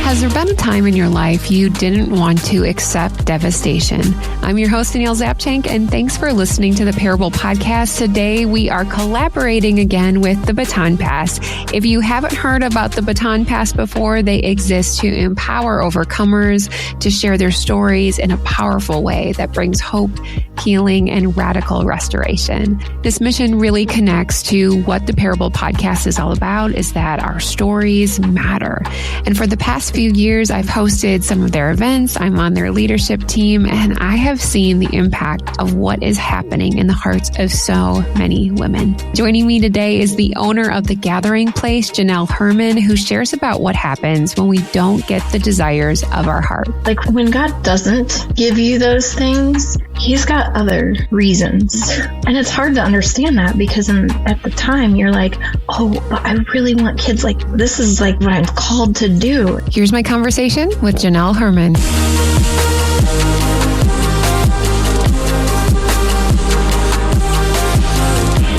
Has there been a time in your life you didn't want to accept devastation? I'm your host, Danielle Zapchenk, and thanks for listening to the Parable Podcast. Today, we are collaborating again with the Baton Pass. If you haven't heard about the Baton Pass before, they exist to empower overcomers to share their stories in a powerful way that brings hope, healing, and radical restoration. This mission really connects to what the Parable Podcast is all about, is that our stories matter. And for the past few years, I've hosted some of their events. I'm on their leadership team, and I have seen the impact of what is happening in the hearts of so many women. Joining me today is the owner of The Gathering Place, Janelle Hermann, who shares about what happens when we don't get the desires of our heart. Like when God doesn't give you those things, He's got other reasons. And it's hard to understand that because at the time you're like, oh, but I really want kids. Like, this is like what I'm called to do. Here's my conversation with Janelle Hermann.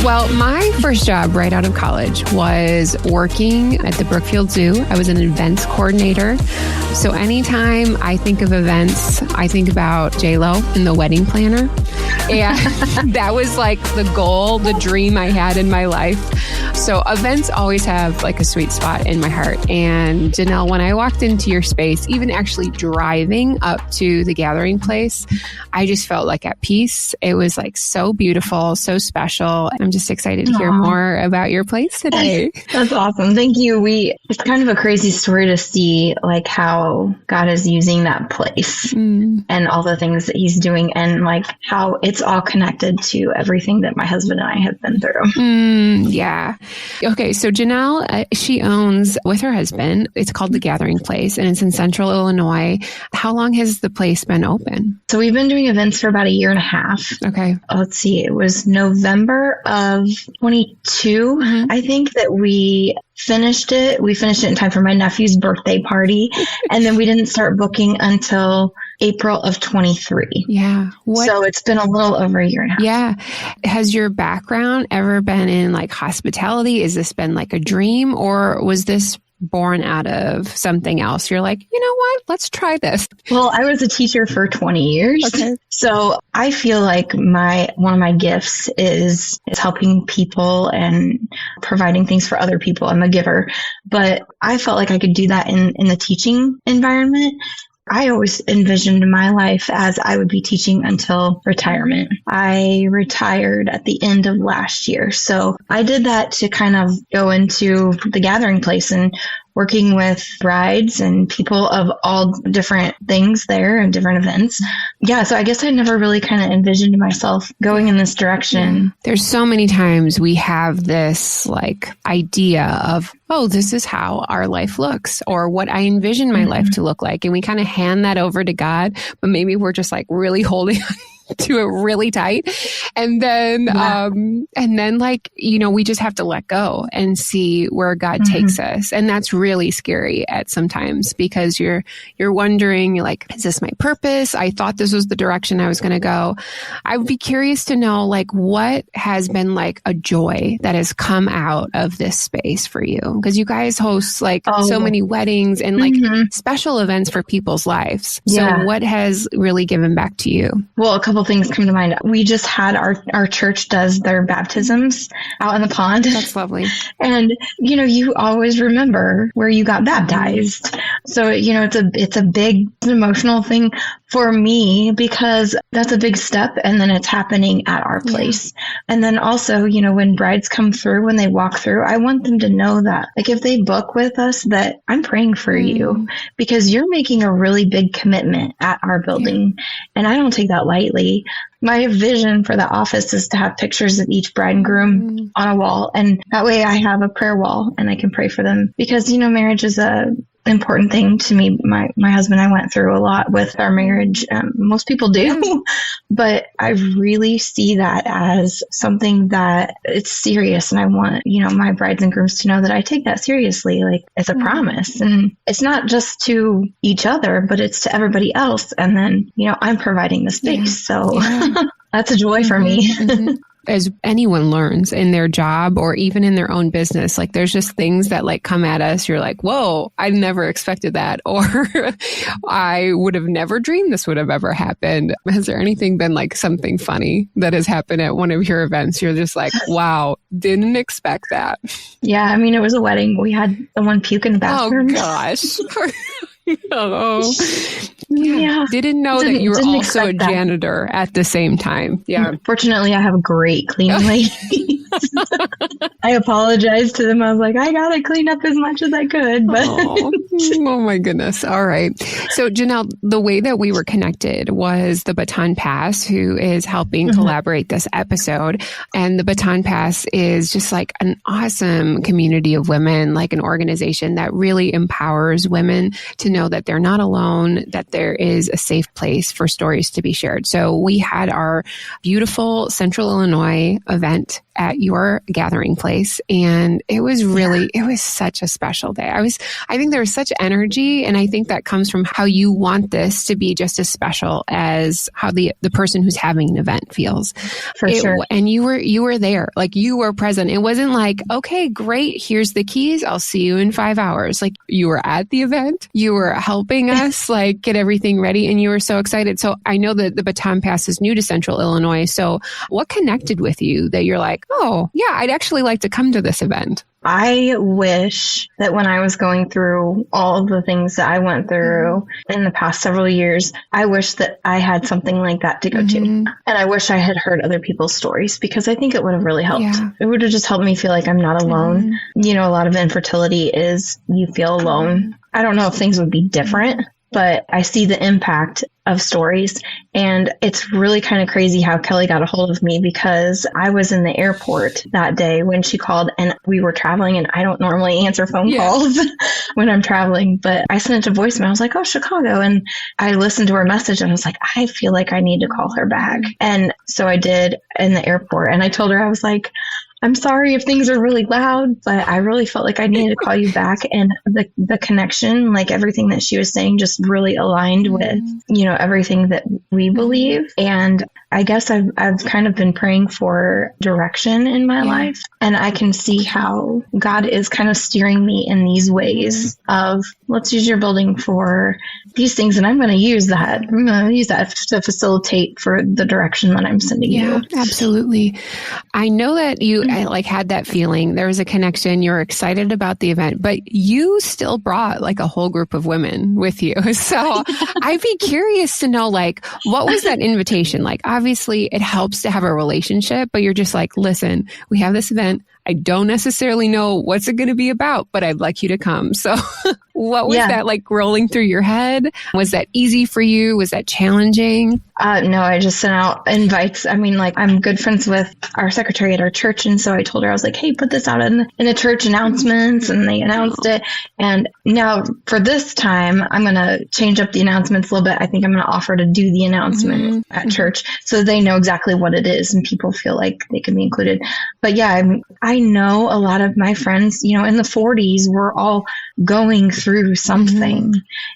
Well, my first job right out of college was working at the Brookfield Zoo. I was an events coordinator. So anytime I think of events, I think about J-Lo and the wedding planner. And that was like the goal, the dream I had in my life. So events always have like a sweet spot in my heart. And Janelle, when I walked into your space, even actually driving up to the Gathering Place, I just felt like at peace. It was like so beautiful, so special. I'm just excited to hear more about your place today. That's awesome. Thank you. It's kind of a crazy story to see like how God is using that place and all the things that He's doing and like how it's all connected to everything that my husband and I have been through. Yeah. Okay. So Janelle, she owns with her husband, it's called The Gathering Place and it's in Central Illinois. How long has the place been open? So we've been doing events for about a year and a half. Okay. Let's see. It was November of 22. I think that we finished it. We finished it in time for my nephew's birthday party. And then we didn't start booking until April of 23. Yeah. So it's been a little over a year and a half. Yeah. Has your background ever been in like hospitality? Has this been like a dream or was this born out of something else? You're like, you know what? Let's try this. Well, I was a teacher for 20 years. Okay. So I feel like one of my gifts is helping people and providing things for other people. I'm a giver, but I felt like I could do that in the teaching environment. I always envisioned my life as I would be teaching until retirement. I retired at the end of last year. So I did that to kind of go into the Gathering Place and working with brides and people of all different things there and different events. Yeah, so I guess I never really kind of envisioned myself going in this direction. There's so many times we have this like idea of, oh, this is how our life looks or what I envision my life to look like. And we kind of hand that over to God, but maybe we're just like really holding on to it really tight. And then, like, you know, we just have to let go and see where God takes us. And that's really scary at sometimes because you're wondering like, is this my purpose? I thought this was the direction I was going to go. I would be curious to know like what has been like a joy that has come out of this space for you? Because you guys host like so many weddings and like special events for people's lives. Yeah. So what has really given back to you? Well, a couple things come to mind. We just had our church does their baptisms out in the pond. That's lovely. And, you know, you always remember where you got baptized. So, you know, it's a big emotional thing for me because that's a big step and then it's happening at our place. And then also, you know, when brides come through, when they walk through, I want them to know that like if they book with us that I'm praying for you because you're making a really big commitment at our building. And I don't take that lightly. My vision for the office is to have pictures of each bride and groom on a wall. And that way I have a prayer wall and I can pray for them because, you know, marriage is a important thing to me. My husband and I went through a lot with our marriage. Most people do, but I really see that as something that it's serious. And I want, you know, my brides and grooms to know that I take that seriously. Like it's a promise and it's not just to each other, but it's to everybody else. And then, you know, I'm providing the space. So that's a joy for me. as anyone learns in their job or even in their own business, like there's just things that like come at us. You're like, whoa, I never expected that. Or I would have never dreamed this would have ever happened. Has there anything been like something funny that has happened at one of your events? You're just like, wow, didn't expect that. Yeah. I mean, it was a wedding. We had someone puke in the bathroom. Oh gosh. Oh, yeah. Didn't know that you were also a janitor at the same time. Yeah. Fortunately, I have a great cleaning lady. I apologized to them. I was like, I got to clean up as much as I could. But oh my goodness. All right. So Janelle, the way that we were connected was the Baton Pass, who is helping collaborate this episode. And the Baton Pass is just like an awesome community of women, like an organization that really empowers women to know that they're not alone, that there is a safe place for stories to be shared. So we had our beautiful Central Illinois event at your gathering place. And it was really, it was such a special day. I think there was such energy. And I think that comes from how you want this to be just as special as how the person who's having an event feels. For sure. And you were there, like you were present. It wasn't like, okay, great. Here's the keys. I'll see you in 5 hours. Like you were at the event, you were helping us like get everything ready. And you were so excited. So I know that the Baton Pass is new to Central Illinois. So what connected with you that you're like, oh yeah, I'd actually like to come to this event? I wish that when I was going through all the things that I went through in the past several years, I wish that I had something like that to go to. And I wish I had heard other people's stories because I think it would have really helped. Yeah. It would have just helped me feel like I'm not alone. You know, a lot of infertility is you feel alone. I don't know if things would be different, but I see the impact of stories. And it's really kind of crazy how Kelly got a hold of me because I was in the airport that day when she called and we were traveling, and I don't normally answer phone calls when I'm traveling, but I sent a voicemail. I was like, oh, Chicago. And I listened to her message and I was like, I feel like I need to call her back. And so I did in the airport, and I told her, I was like, I'm sorry if things are really loud, but I really felt like I needed to call you back. And the connection, like everything that she was saying, just really aligned with, you know, everything that we believe. And I guess I've kind of been praying for direction in my life. And I can see how God is kind of steering me in these ways of, let's use your building for these things. And I'm going to use that. I'm going to use that to facilitate for the direction that I'm sending you. Yeah, absolutely. I know that you had that feeling. There was a connection. You're excited about the event, but you still brought like a whole group of women with you. So I'd be curious to know, like, what was that invitation? Like, obviously it helps to have a relationship, but you're just like, listen, we have this event. I don't necessarily know what's it going to be about, but I'd like you to come. So what was that like rolling through your head? Was that easy for you? Was that challenging? No, I just sent out invites. I mean, like, I'm good friends with our secretary at our church. And so I told her, I was like, hey, put this out in the church announcements. And they announced it. And now for this time, I'm going to change up the announcements a little bit. I think I'm going to offer to do the announcement at church so they know exactly what it is and people feel like they can be included. But yeah, I know a lot of my friends, you know, in the 40s, we're all going through something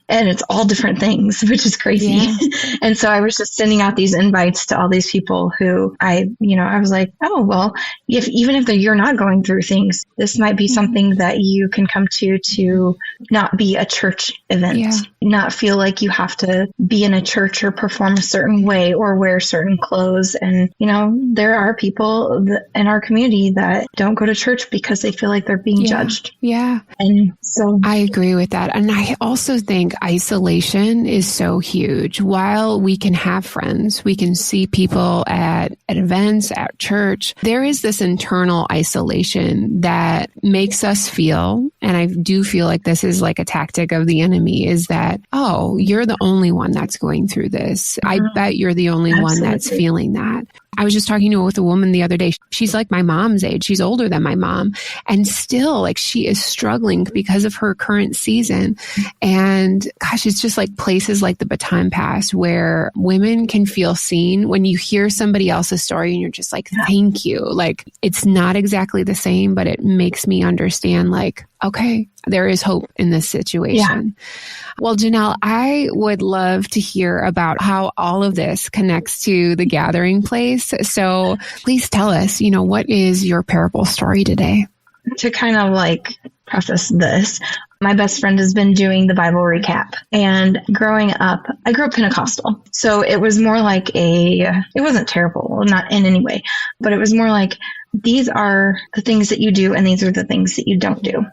and it's all different things, which is crazy. Yeah. And so I was just sending out these invites to all these people who I was like, oh, well, even if you're not going through things, this might be something that you can come to not be a church event, not feel like you have to be in a church or perform a certain way or wear certain clothes. And, you know, there are people in our community that don't go to church because they feel like they're being judged. Yeah. And so I agree with that. And I also think isolation is so huge. While we can have friends, we can see people at events, at church, there is this internal isolation that makes us feel, and I do feel like this is like a tactic of the enemy, is that, oh, you're the only one that's going through this. I bet you're the only one that's feeling that. I was just talking with a woman the other day. She's like my mom's age. She's older than my mom. And still, like, she is struggling because of her current season. And gosh, it's just like places like the Baton Pass where women can feel seen when you hear somebody else's story and you're just like, thank you. Like, it's not exactly the same, but it makes me understand, like, okay, there is hope in this situation. Yeah. Well, Janelle, I would love to hear about how all of this connects to the gathering place. So please tell us, what is your parable story today? To kind of like preface this, my best friend has been doing the Bible recap. And growing up, I grew up Pentecostal. So it was more like it wasn't terrible, not in any way, but it was more like, these are the things that you do and these are the things that you don't do.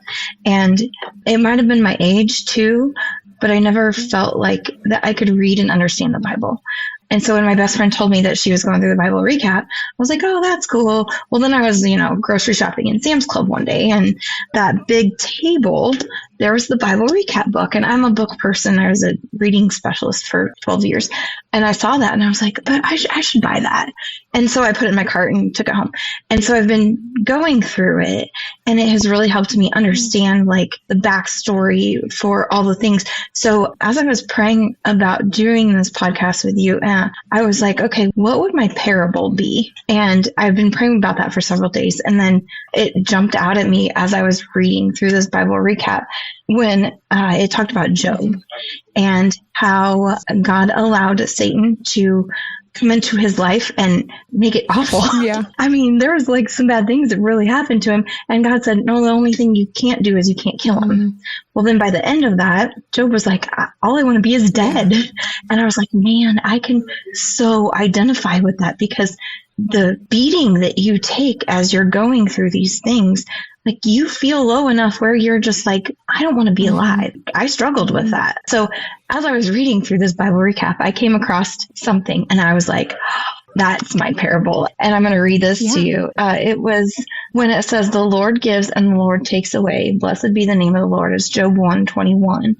And it might have been my age too, but I never felt like that I could read and understand the Bible. And so when my best friend told me that she was going through the Bible recap, I was like, oh, that's cool. Well, then I was, grocery shopping in Sam's Club one day, and that big table, there was the Bible recap book. And I'm a book person. I was a reading specialist for 12 years. And I saw that and I was like, but I should buy that. And so I put it in my cart and took it home. And so I've been going through it, and it has really helped me understand like the backstory for all the things. So as I was praying about doing this podcast with you, I was like, okay, what would my parable be? And I've been praying about that for several days. And then it jumped out at me as I was reading through this Bible recap when it talked about Job and how God allowed Satan to come into his life and make it awful. Yeah. I mean, there was like some bad things that really happened to him. And God said, no, the only thing you can't do is you can't kill him. Mm-hmm. Well, then by the end of that, Job was like, all I want to be is dead. And I was like, man, I can so identify with that, because the beating that you take as you're going through these things, like you feel low enough where you're just like, I don't want to be alive. I struggled with that. So as I was reading through this Bible recap, I came across something and I was like, that's my parable. And I'm going to read this to you. It was when it says, the Lord gives and the Lord takes away. Blessed be the name of the Lord. It's Job 1:21.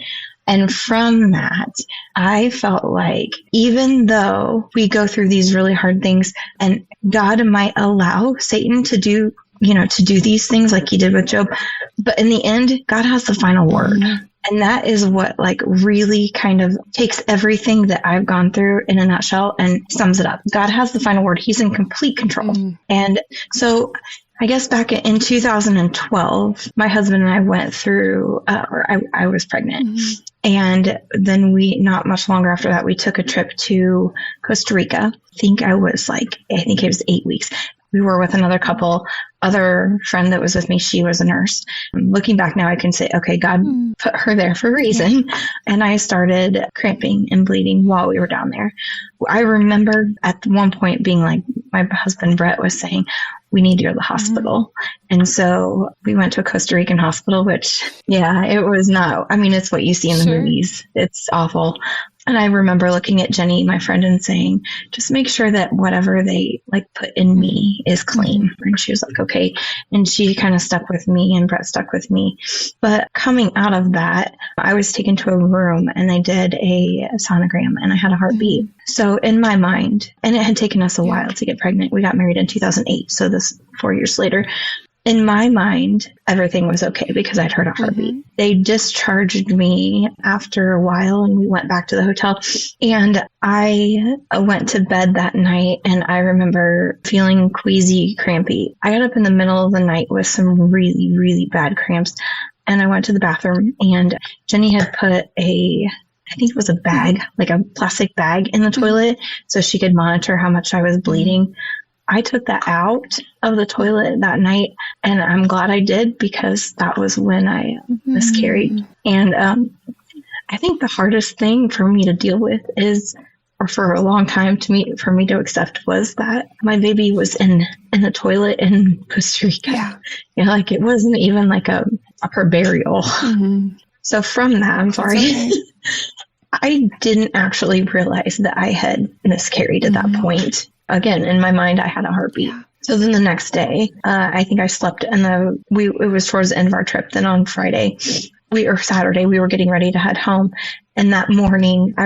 And from that, I felt like even though we go through these really hard things and God might allow Satan to do these things like he did with Job, but in the end, God has the final word. Mm-hmm. And that is what like really kind of takes everything that I've gone through in a nutshell and sums it up. God has the final word. He's in complete control. Mm-hmm. And so I guess back in 2012, my husband and I went through, I was pregnant. Mm-hmm. And then not much longer after that, we took a trip to Costa Rica. I think it was 8 weeks. We were with another couple, other friend that was with me. She was a nurse. Looking back now, I can say, okay, God put her there for a reason. And I started cramping and bleeding while we were down there. I remember at one point being like, my husband, Brett, was saying, we need you at the hospital. And so we went to a Costa Rican hospital, which, it was not, it's what you see in the movies. It's awful. And I remember looking at Jenny, my friend, and saying, just make sure that whatever they put in me is clean. And she was like, okay. And she kind of stuck with me and Brett stuck with me. But coming out of that, I was taken to a room and they did a sonogram and I had a heartbeat. Mm-hmm. So in my mind, and it had taken us a while to get pregnant. We got married in 2008. So this 4 years later. In my mind, everything was okay because I'd heard a heartbeat. Mm-hmm. They discharged me after a while and we went back to the hotel. And I went to bed that night and I remember feeling queasy, crampy. I got up in the middle of the night with some really, really bad cramps. And I went to the bathroom and Jenny had put I think it was a bag, like a plastic bag in the toilet so she could monitor how much I was bleeding. I took that out of the toilet that night, and I'm glad I did because that was when I miscarried. And I think the hardest thing for me to deal with or for a long time for me to accept was that my baby was in the toilet in Costa Rica. Yeah. It wasn't even like a proper burial. Mm-hmm. So from that, I'm sorry. Okay. I didn't actually realize that I had miscarried at that point. Again, in my mind, I had a heartbeat. So then the next day, I think I slept it was towards the end of our trip. Then on Saturday, we were getting ready to head home. And that morning, I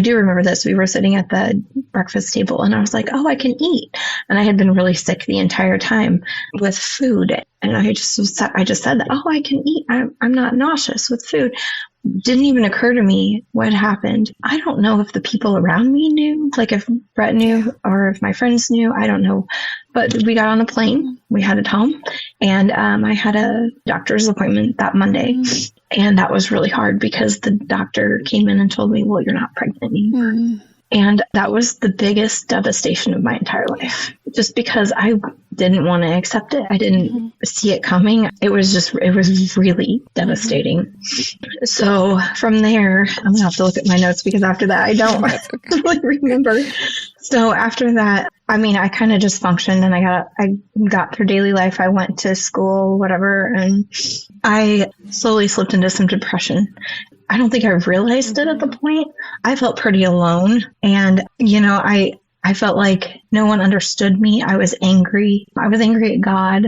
do remember this. We were sitting at the breakfast table and I was like, oh, I can eat. And I had been really sick the entire time with food. And I just said that, oh, I can eat. I'm not nauseous with food. didn't even occur to me what happened. I don't know if the people around me knew, like if Brett knew or if my friends knew, I don't know. But we got on a plane, we headed home, and I had a doctor's appointment that Monday. And that was really hard because the doctor came in and told me, well, you're not pregnant anymore. And that was the biggest devastation of my entire life, just because I didn't want to accept it. I didn't see it coming. It was really devastating. So from there, I'm going to have to look at my notes because after that, I don't really remember. So after that, I mean, I kind of just functioned and I got through daily life. I went to school, whatever, and I slowly slipped into some depression. I don't think I realized it at the point. I felt pretty alone. And, you know, I felt like no one understood me. I was angry. I was angry at God.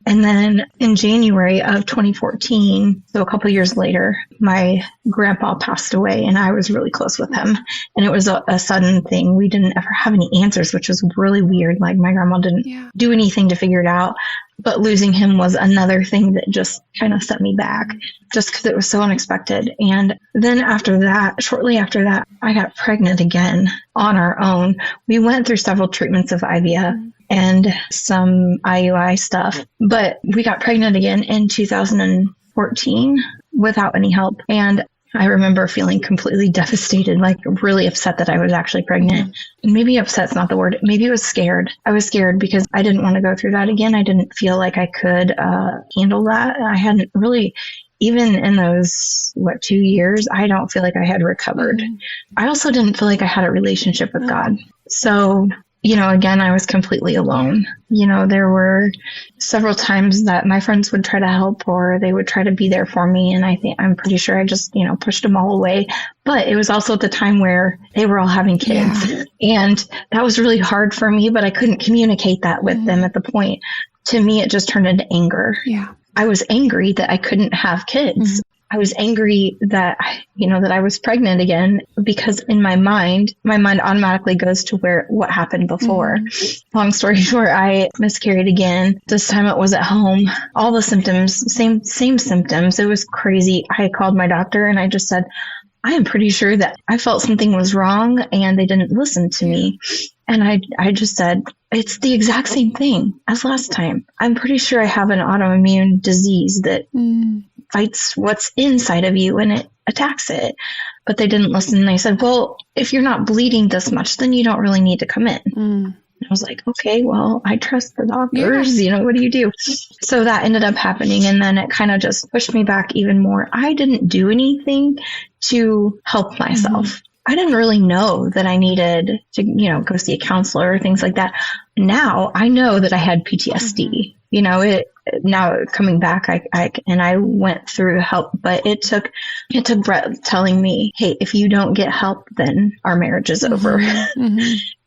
And then in January of 2014, so a couple years later, my grandpa passed away and I was really close with him. And it was a sudden thing. We didn't ever have any answers, which was really weird. Like my grandma didn't do anything to figure it out. But losing him was another thing that just kind of set me back just because it was so unexpected. And then after that, shortly after that, I got pregnant again on our own. We went through several treatments of IVF and some IUI stuff, but we got pregnant again in 2014 without any help. And I remember feeling completely devastated, like really upset that I was actually pregnant. Maybe upset's not the word. Maybe I was scared. I was scared because I didn't want to go through that again. I didn't feel like I could handle that. I hadn't really, even in those, 2 years, I don't feel like I had recovered. I also didn't feel like I had a relationship with God. So, you know, again, I was completely alone. You know, there were several times that my friends would try to help or they would try to be there for me. And I'm pretty sure I just, you know, pushed them all away. But it was also at the time where they were all having kids. And that was really hard for me, but I couldn't communicate that with them at the point. To me, it just turned into anger. I was angry that I couldn't have kids. I was angry that, you know, that I was pregnant again because in my mind automatically goes to what happened before. Long story short, I miscarried again. This time it was at home. All the symptoms, same symptoms. It was crazy. I called my doctor and I just said, I am pretty sure that I felt something was wrong and they didn't listen to me. And I just said, it's the exact same thing as last time. I'm pretty sure I have an autoimmune disease that fights what's inside of you and it attacks it. But they didn't listen. They said, well, if you're not bleeding this much, then you don't really need to come in. I was like, okay, well, I trust the doctors. You know, what do you do? So that ended up happening. And then it kind of just pushed me back even more. I didn't do anything to help myself. I didn't really know that I needed to, you know, go see a counselor or things like that. Now I know that I had PTSD. You know, now coming back, I went through help, but it took Brett telling me, hey, if you don't get help, then our marriage is over.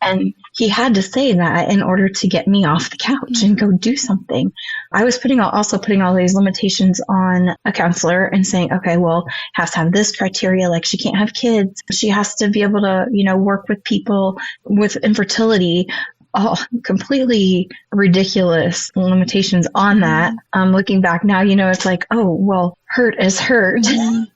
And he had to say that in order to get me off the couch and go do something. I was also putting all these limitations on a counselor and saying, okay, well, has to have this criteria, like she can't have kids. She has to be able to, you know, work with people with infertility. All completely ridiculous limitations on that. Looking back now, you know, it's like, oh, well, hurt is hurt.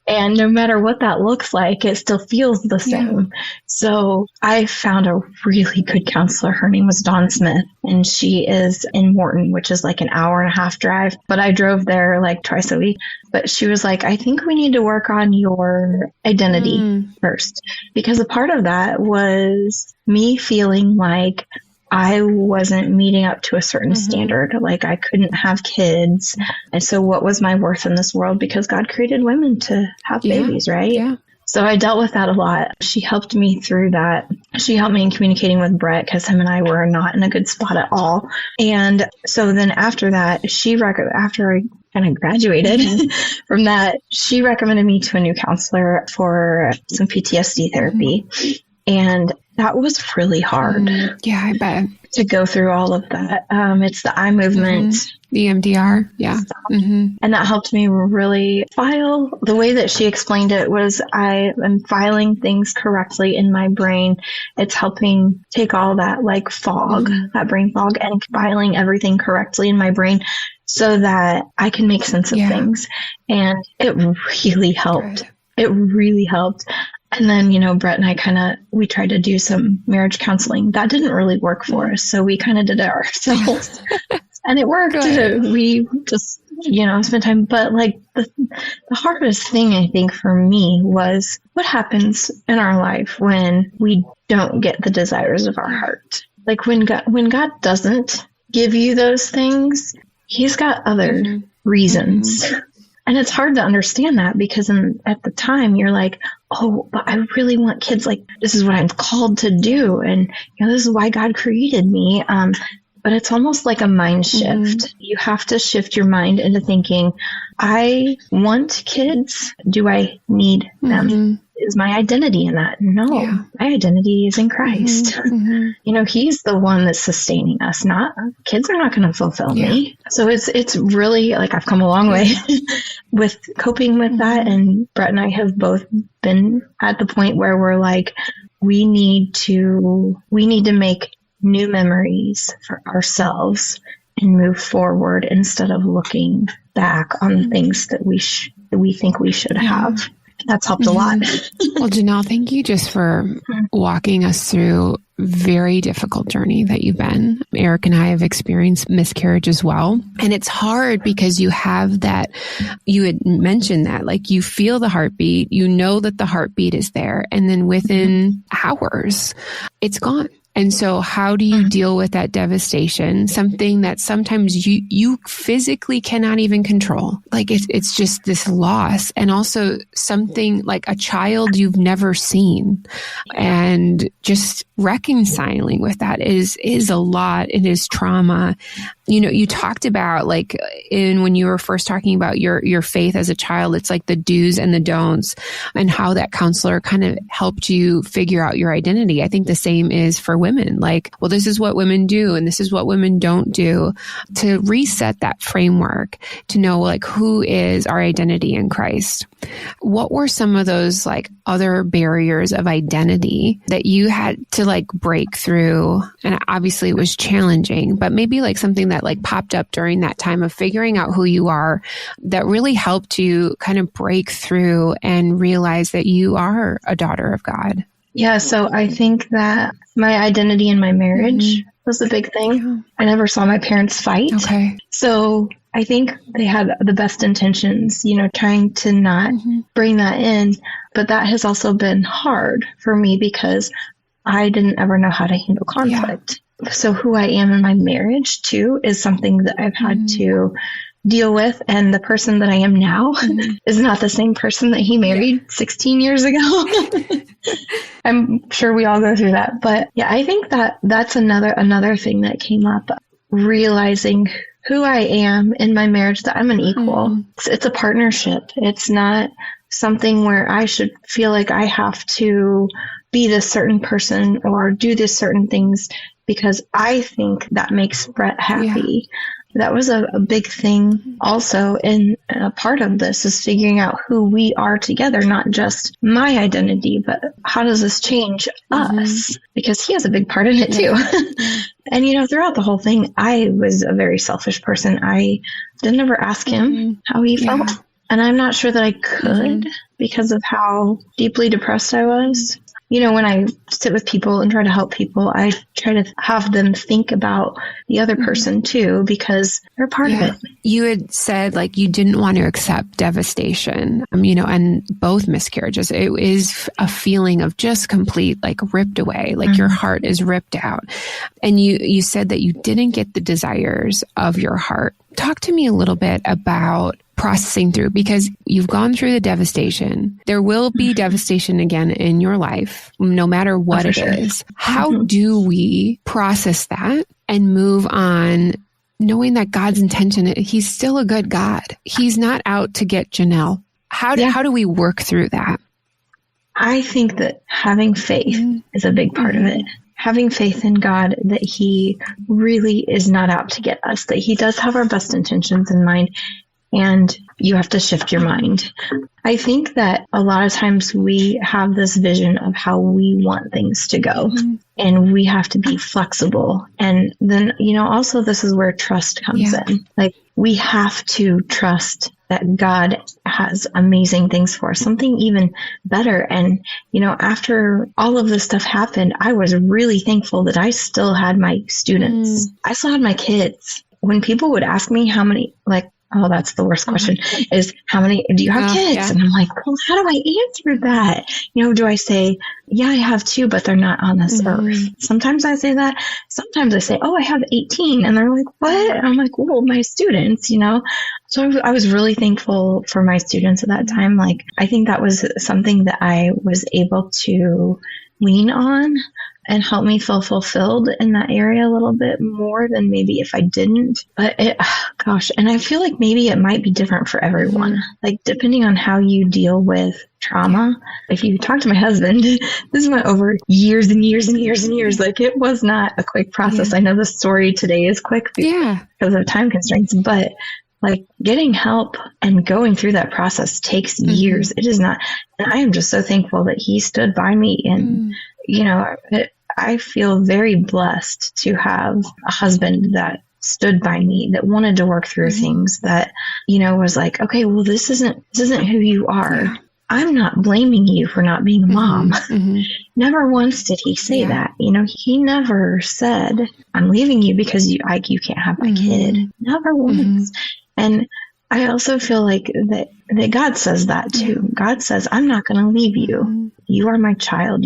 And no matter what that looks like, it still feels the same. So I found a really good counselor. Her name was Dawn Smith, and she is in Morton, which is like an hour and a half drive. But I drove there like twice a week. But she was like, I think we need to work on your identity first. Because a part of that was me feeling like I wasn't meeting up to a certain standard. Like I couldn't have kids. And so what was my worth in this world? Because God created women to have babies, right? So I dealt with that a lot. She helped me through that. She helped me in communicating with Brett because him and I were not in a good spot at all. And so then after that, after I kind of graduated from that, she recommended me to a new counselor for some PTSD therapy. And that was really hard. I bet. To go through all of that. It's the eye movement. EMDR. And that helped me really file. The way that she explained it was I am filing things correctly in my brain. It's helping take all that like fog, that brain fog, and filing everything correctly in my brain so that I can make sense of things. And it really helped. It really helped. And then, Brett and I we tried to do some marriage counseling. That didn't really work for us. So we kind of did it ourselves and it worked. We just, spent time. But like the hardest thing I think for me was what happens in our life when we don't get the desires of our heart. Like when God doesn't give you those things, he's got other reasons. And it's hard to understand that because at the time you're like, oh, but I really want kids. Like, this is what I'm called to do. And, this is why God created me. But it's almost like a mind shift. You have to shift your mind into thinking, I want kids. Do I need them? Is my identity in that? No, my identity is in Christ. He's the one that's sustaining us. Not kids are not going to fulfill me. So it's really like I've come a long way with coping with that. And Brett and I have both been at the point where we're like, we need to make new memories for ourselves and move forward instead of looking back on the things that we think we should have. That's helped a lot. Well, Janelle, thank you just for walking us through a very difficult journey that you've been. Eric and I have experienced miscarriage as well. And it's hard because you have that, you had mentioned that, like you feel the heartbeat, you know that the heartbeat is there. And then within hours, it's gone. And so how do you deal with that devastation? Something that sometimes you physically cannot even control. Like it's just this loss, and also something like a child you've never seen, and just reconciling with that is a lot. It is trauma. You talked about like when you were first talking about your faith as a child, it's like the do's and the don'ts, and how that counselor kind of helped you figure out your identity. I think the same is for women. Like, well, this is what women do and this is what women don't do, to reset that framework, to know like who is our identity in Christ. What were some of those like other barriers of identity that you had to like break through? And obviously it was challenging, but maybe like something that like popped up during that time of figuring out who you are that really helped you kind of break through and realize that you are a daughter of God. Yeah, so I think that my identity in my marriage was a big thing. Yeah. I never saw my parents fight. Okay. So I think they had the best intentions, trying to not bring that in. But that has also been hard for me because I didn't ever know how to handle conflict. Yeah. So who I am in my marriage, too, is something that I've had to deal with. And the person that I am now is not the same person that he married 16 years ago. I'm sure we all go through that. But yeah, I think that that's another thing that came up, realizing who I am in my marriage, that I'm an equal. It's a partnership. It's not something where I should feel like I have to be this certain person or do this certain things because I think that makes Brett happy. Yeah. That was a big thing also. And a part of this is figuring out who we are together, not just my identity, but how does this change us? Because he has a big part in it too. And, throughout the whole thing, I was a very selfish person. I didn't ever ask him how he felt. And I'm not sure that I could because of how deeply depressed I was. When I sit with people and try to help people, I try to have them think about the other person too, because they're part of it. You had said like you didn't want to accept devastation, and both miscarriages. It is a feeling of just complete, like ripped away, like your heart is ripped out. And you said that you didn't get the desires of your heart. Talk to me a little bit about processing through, because you've gone through the devastation. There will be devastation again in your life, no matter what it is. How do we process that and move on, knowing that God's intention, he's still a good God. He's not out to get Janelle. How do we work through that? I think that having faith is a big part of it. Having faith in God, that he really is not out to get us, that he does have our best intentions in mind. and you have to shift your mind. I think that a lot of times we have this vision of how we want things to go, and we have to be flexible. And then, also this is where trust comes in. Like, we have to trust that God has amazing things for us, something even better. And, after all of this stuff happened, I was really thankful that I still had my students. I still had my kids. When people would ask me how many, oh, that's the worst question, is how many, do you have kids? Yeah. And I'm like, well, how do I answer that? Do I say, yeah, I have 2, but they're not on this earth? Sometimes I say that. Sometimes I say, oh, I have 18. And they're like, what? And I'm like, well, my students, So I was really thankful for my students at that time. Like, I think that was something that I was able to lean on and help me feel fulfilled in that area a little bit more than maybe if I didn't. But and I feel like maybe it might be different for everyone. Like, depending on how you deal with trauma. If you talk to my husband, this went over years and years and years and years. Like, it was not a quick process. I know the story today is quick because of time constraints, but like, getting help and going through that process takes years. It is not. And I am just so thankful that he stood by me. And, I feel very blessed to have a husband that stood by me, that wanted to work through things, that, was like, okay, well, this isn't who you are. Yeah. I'm not blaming you for not being a mom. Never once did he say that. He never said, I'm leaving you because you can't have my kid. Never once. And I also feel like that God says that too. God says, I'm not going to leave you. You are my child.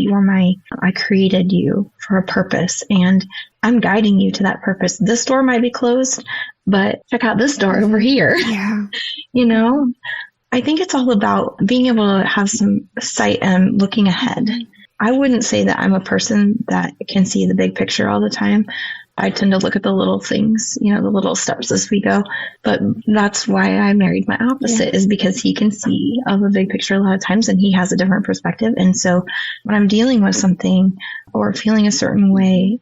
I created you for a purpose, and I'm guiding you to that purpose. This door might be closed, but check out this door over here. Yeah. I think it's all about being able to have some sight and looking ahead. I wouldn't say that I'm a person that can see the big picture all the time. I tend to look at the little things, the little steps as we go. But that's why I married my opposite, is because he can see of the big picture a lot of times, and he has a different perspective. And so when I'm dealing with something or feeling a certain way,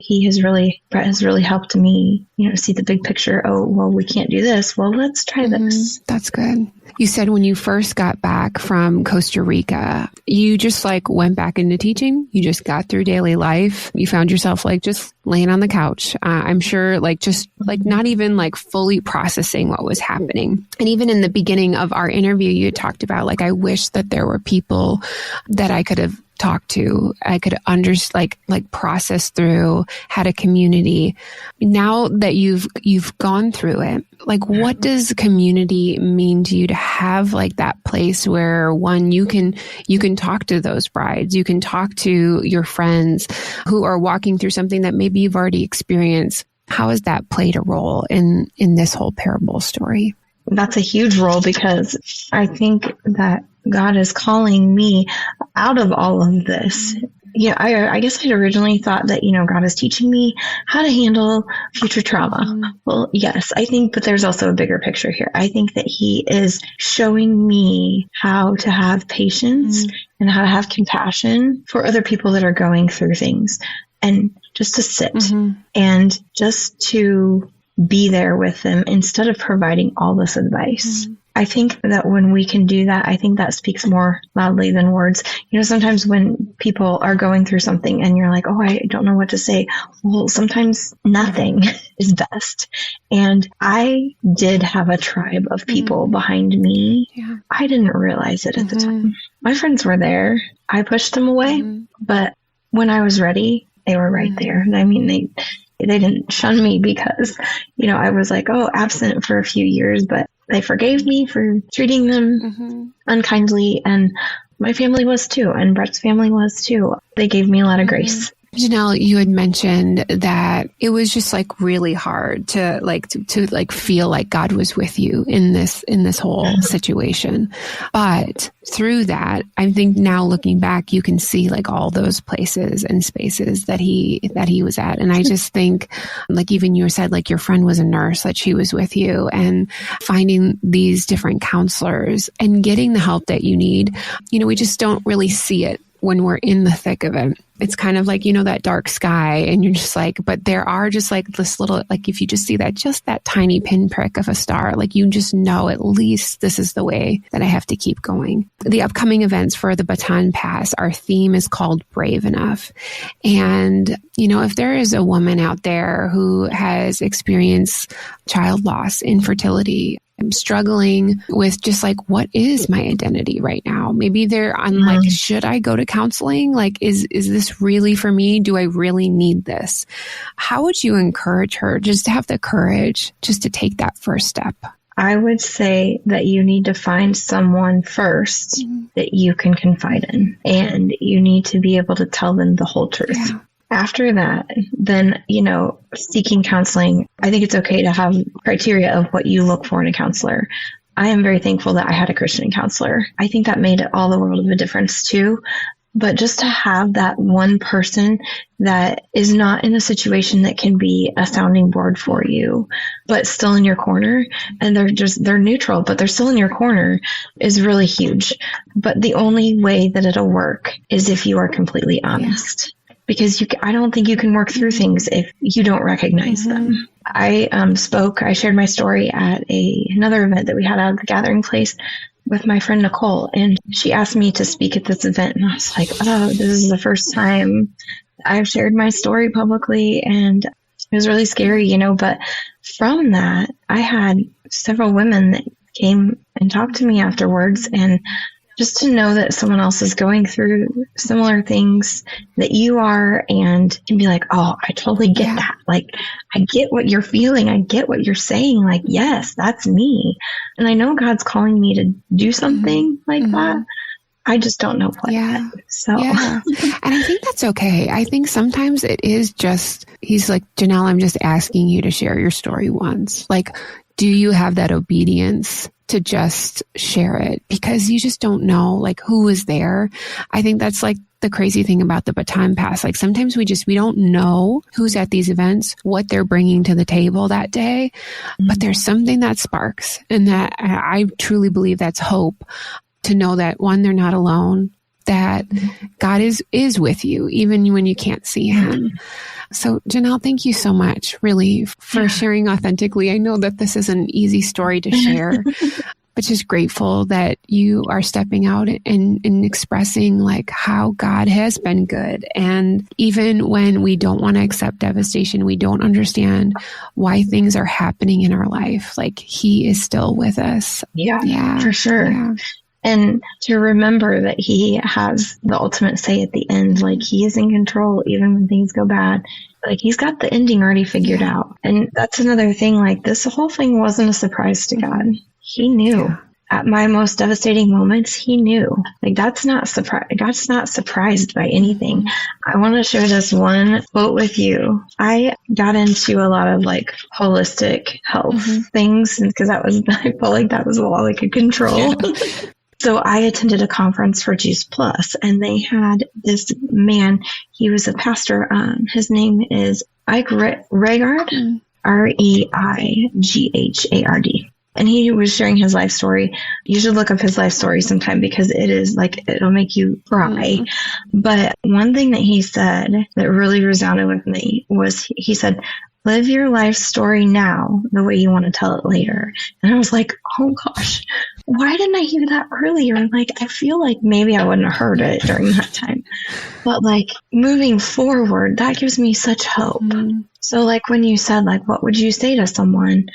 Brett has really helped me, see the big picture. Oh, well, we can't do this. Well, let's try this. That's good. You said when you first got back from Costa Rica, you just went back into teaching. You just got through daily life. You found yourself just laying on the couch. I'm sure not even fully processing what was happening. And even in the beginning of our interview, you had talked about I wish that there were people that I could have talked to, I could process through, had a community. Now that you've gone through it, what does community mean to you to have that place where you can talk to those brides, you can talk to your friends who are walking through something that maybe you've already experienced? How has that played a role in this whole parable story? That's a huge role, because I think that God is calling me out of all of this. I guess I'd originally thought that, God is teaching me how to handle future trauma. Well, yes, I think, but there's also a bigger picture here. I think that he is showing me how to have patience and how to have compassion for other people that are going through things, and just to sit and just to be there with them instead of providing all this advice. I think that when we can do that, I think that speaks more loudly than words. Sometimes when people are going through something and you're like, oh, I don't know what to say. Well, sometimes nothing is best. And I did have a tribe of people behind me. Yeah. I didn't realize it at the time. My friends were there. I pushed them away. But when I was ready, they were right there. And I mean, they didn't shun me because, I was absent for a few years, but they forgave me for treating them unkindly. And my family was too. And Brett's family was too. They gave me a lot of grace. Janelle, you had mentioned that it was just really hard to feel like God was with you in this whole situation. But through that, I think now looking back, you can see all those places and spaces that he was at. And I just think even you said your friend was a nurse, that she was with you, and finding these different counselors and getting the help that you need. We just don't really see it when we're in the thick of it, it's kind of like, that dark sky, and you're just like, but there are just like this little, like if you just see that, just that tiny pinprick of a star, like you just know at least this is the way that I have to keep going. The upcoming events for the Baton Pass, our theme is called Brave Enough. And, if there is a woman out there who has experienced child loss, infertility, I'm struggling with just like, what is my identity right now? Maybe they're on like, should I go to counseling? Like, is this really for me? Do I really need this? How would you encourage her just to have the courage just to take that first step? I would say that you need to find someone first that you can confide in, and you need to be able to tell them the whole truth. Yeah. After that, then, seeking counseling, I think it's okay to have criteria of what you look for in a counselor. I am very thankful that I had a Christian counselor. I think that made all the world of a difference too. But just to have that one person that is not in a situation that can be a sounding board for you, but still in your corner, and they're neutral, but they're still in your corner, is really huge. But the only way that it'll work is if you are completely honest. Yeah. Because I don't think you can work through things if you don't recognize them. I shared my story at another event that we had out at the gathering place with my friend Nicole, and she asked me to speak at this event, and I was like, oh, this is the first time I've shared my story publicly, and it was really scary, but from that, I had several women that came and talked to me afterwards, and just to know that someone else is going through similar things that you are, and can be like, oh, I totally get that. Like, I get what you're feeling. I get what you're saying. Like, yes, that's me. And I know God's calling me to do something like that. I just don't know what yet. So, and I think that's okay. I think sometimes it is just, he's like, Janelle, I'm just asking you to share your story once. Like, do you have that obedience to just share it? Because you just don't know, like, who is there. I think that's like the crazy thing about the Baton Pass. Like, sometimes we don't know who's at these events, what they're bringing to the table that day, but there's something that sparks, and that I truly believe that's hope, to know that, one, they're not alone, that God is with you, even when you can't see him. So, Janelle, thank you so much, really, for sharing authentically. I know that this is an easy story to share, but just grateful that you are stepping out and expressing like how God has been good. And even when we don't want to accept devastation, we don't understand why things are happening in our life, like he is still with us. Yeah, for sure. Yeah. And to remember that he has the ultimate say at the end, like he is in control even when things go bad. Like he's got the ending already figured out. And that's another thing, like this whole thing wasn't a surprise to God. He knew. Yeah. At my most devastating moments, he knew. Like God's not surprised by anything. I want to share this one quote with you. I got into a lot of like holistic health things because I felt like that was all I could control. Yeah. So I attended a conference for Juice Plus, and they had this man. He was a pastor. His name is Ike Reigard, Reighard. And he was sharing his life story. You should look up his life story sometime because it is like, it'll make you cry. But one thing that he said that really resounded with me was he said, live your life story now the way you want to tell it later. And I was like, oh gosh, why didn't I hear that earlier? Like, I feel like maybe I wouldn't have heard it during that time. But like moving forward, that gives me such hope. So like when you said like, what would you say to someone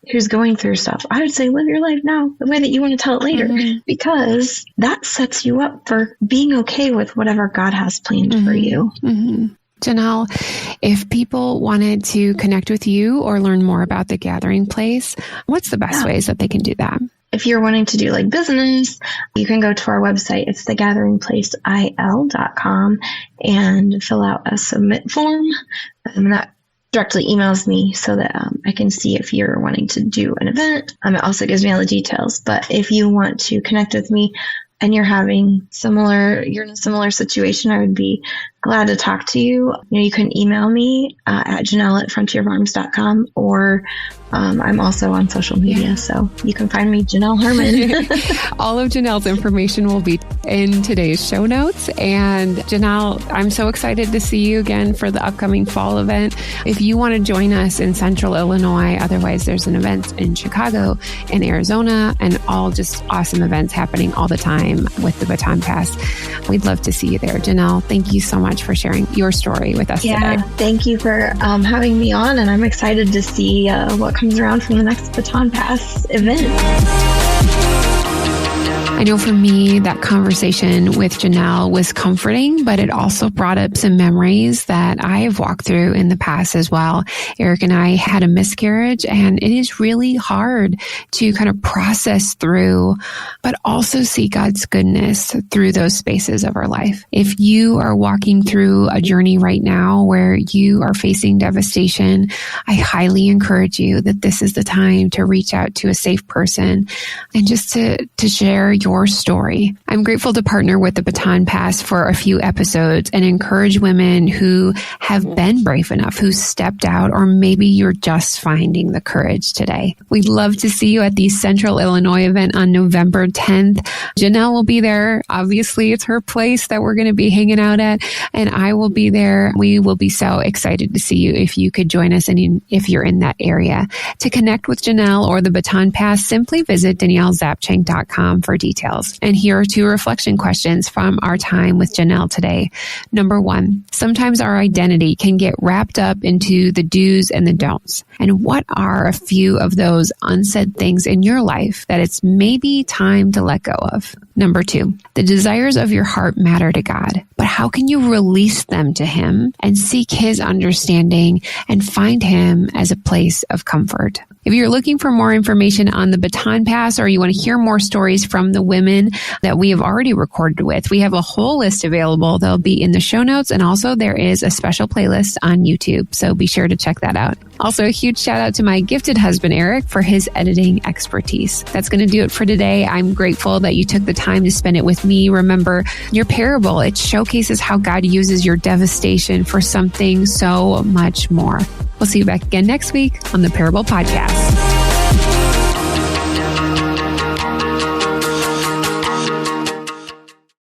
who's going through stuff? I would say live your life now the way that you want to tell it later, because that sets you up for being okay with whatever God has planned for you. Janelle, if people wanted to connect with you or learn more about the Gathering Place, what's the best ways that they can do that? If you're wanting to do like business, you can go to our website. It's thegatheringplaceil.com and fill out a submit form. And that directly emails me so that I can see if you're wanting to do an event. It also gives me all the details. But if you want to connect with me and you're in a similar situation, I would be glad to talk to you. You can email me at Janelle@frontierfarms.com, or I'm also on social media, so you can find me, Janelle Hermann. All of Janelle's information will be in today's show notes. And Janelle, I'm so excited to see you again for the upcoming fall event. If you want to join us in Central Illinois, otherwise there's an event in Chicago and Arizona, and all just awesome events happening all the time with the Baton Pass. We'd love to see you there. Janelle, thank you so much for sharing your story with us today. Thank you for having me on, and I'm excited to see what comes around from the next Baton Pass event. I know for me, that conversation with Janelle was comforting, but it also brought up some memories that I have walked through in the past as well. Eric and I had a miscarriage, and it is really hard to kind of process through, but also see God's goodness through those spaces of our life. If you are walking through a journey right now where you are facing devastation, I highly encourage you that this is the time to reach out to a safe person and just to share your story. I'm grateful to partner with the Baton Pass for a few episodes and encourage women who have been brave enough, who stepped out, or maybe you're just finding the courage today. We'd love to see you at the Central Illinois event on November 10th. Janelle will be there. Obviously, it's her place that we're going to be hanging out at, and I will be there. We will be so excited to see you if you could join us and if you're in that area. To connect with Janelle or the Baton Pass, simply visit DanielleZapchenk.com for details. And here are 2 reflection questions from our time with Janelle today. Number 1, sometimes our identity can get wrapped up into the do's and the don'ts. And what are a few of those unsaid things in your life that it's maybe time to let go of? Number 2, the desires of your heart matter to God, but how can you release them to Him and seek His understanding and find Him as a place of comfort? If you're looking for more information on the Baton Pass, or you want to hear more stories from the women that we have already recorded with, we have a whole list available. They'll be in the show notes, and also there is a special playlist on YouTube, so be sure to check that out. Also, a huge shout out to my gifted husband, Eric, for his editing expertise. That's going to do it for today. I'm grateful that you took the time to spend it with me. Remember, your parable, it showcases how God uses your devastation for something so much more. We'll see you back again next week on the Parable Podcast.